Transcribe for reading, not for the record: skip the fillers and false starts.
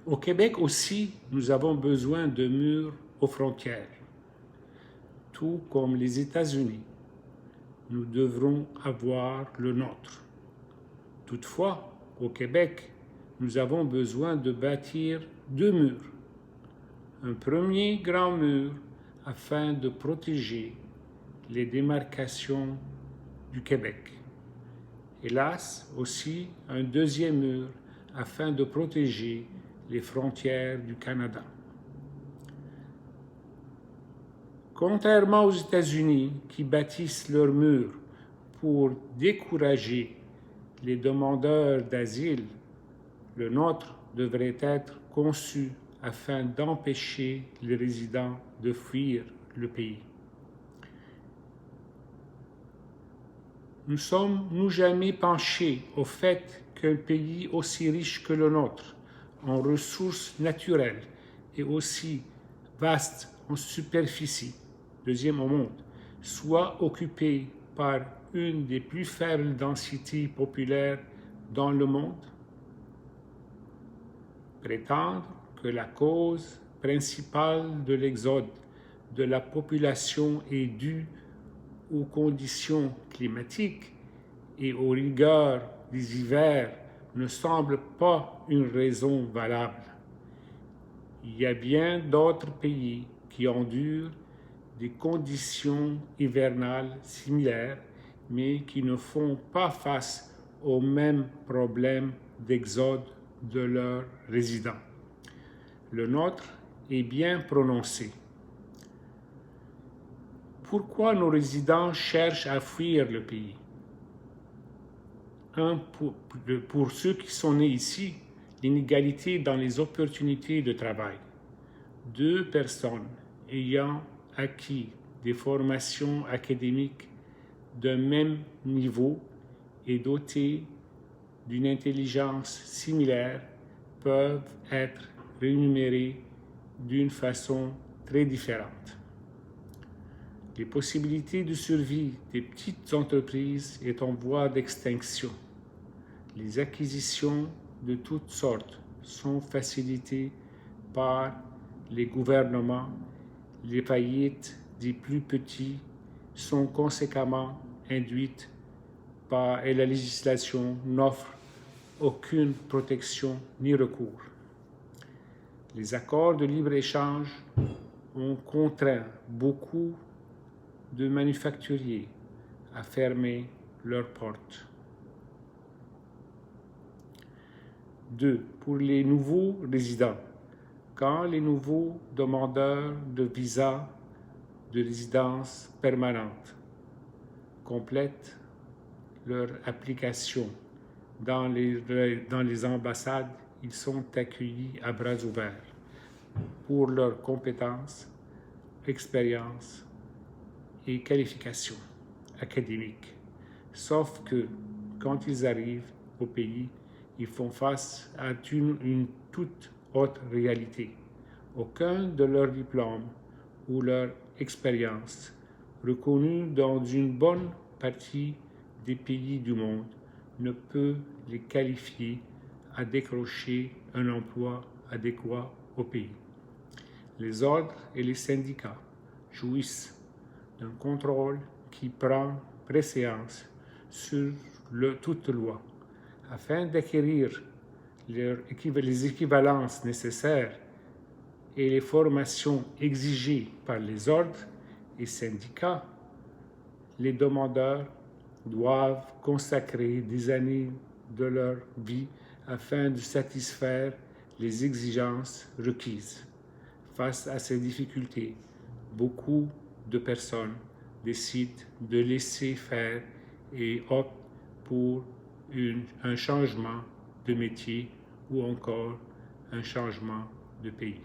Au Québec aussi, nous avons besoin de murs aux frontières. Tout comme les États-Unis, nous devrons avoir le nôtre. Toutefois, au Québec, nous avons besoin de bâtir 2 murs. Un premier grand mur afin de protéger les démarcations du Québec. Hélas, aussi un deuxième mur afin de protéger les frontières du Canada. Contrairement aux États-Unis qui bâtissent leurs murs pour décourager les demandeurs d'asile, le nôtre devrait être conçu afin d'empêcher les résidents de fuir le pays. Nous sommes-nous jamais penchés au fait qu'un pays aussi riche que le nôtre, en ressources naturelles et aussi vaste en superficie, deuxième au monde, soit occupé par une des plus faibles densités populaires dans le monde? Prétendre que la cause principale de l'exode de la population est due aux conditions climatiques et aux rigueurs des hivers ne semble pas une raison valable. Il y a bien d'autres pays qui endurent des conditions hivernales similaires, mais qui ne font pas face aux mêmes problèmes d'exode de leurs résidents. Le nôtre est bien prononcé. Pourquoi nos résidents cherchent à fuir le pays? Pour ceux qui sont nés ici, l'inégalité dans les opportunités de travail. 2 personnes ayant acquis des formations académiques d'un même niveau et dotées d'une intelligence similaire peuvent être rémunérées d'une façon très différente. Les possibilités de survie des petites entreprises est en voie d'extinction. Les acquisitions de toutes sortes sont facilitées par les gouvernements. Les faillites des plus petits sont conséquemment induites et la législation n'offre aucune protection ni recours. Les accords de libre-échange ont contraint beaucoup de manufacturiers à fermer leurs portes. 2. Pour les nouveaux résidents, quand les nouveaux demandeurs de visa de résidence permanente complètent leur application dans les ambassades, ils sont accueillis à bras ouverts pour leurs compétences, expériences et qualifications académiques. Sauf que quand ils arrivent au pays, ils font face à une toute autre réalité. Aucun de leurs diplômes ou leur expérience reconnus dans une bonne partie des pays du monde ne peut les qualifier à décrocher un emploi adéquat au pays. Les ordres et les syndicats jouissent d'un contrôle qui prend préséance sur toute loi afin d'acquérir les équivalences nécessaires et les formations exigées par les ordres et syndicats. Les demandeurs doivent consacrer des années de leur vie afin de satisfaire les exigences requises. Face à ces difficultés, beaucoup de personnes décident de laisser faire et optent pour un changement de métier ou encore un changement de pays.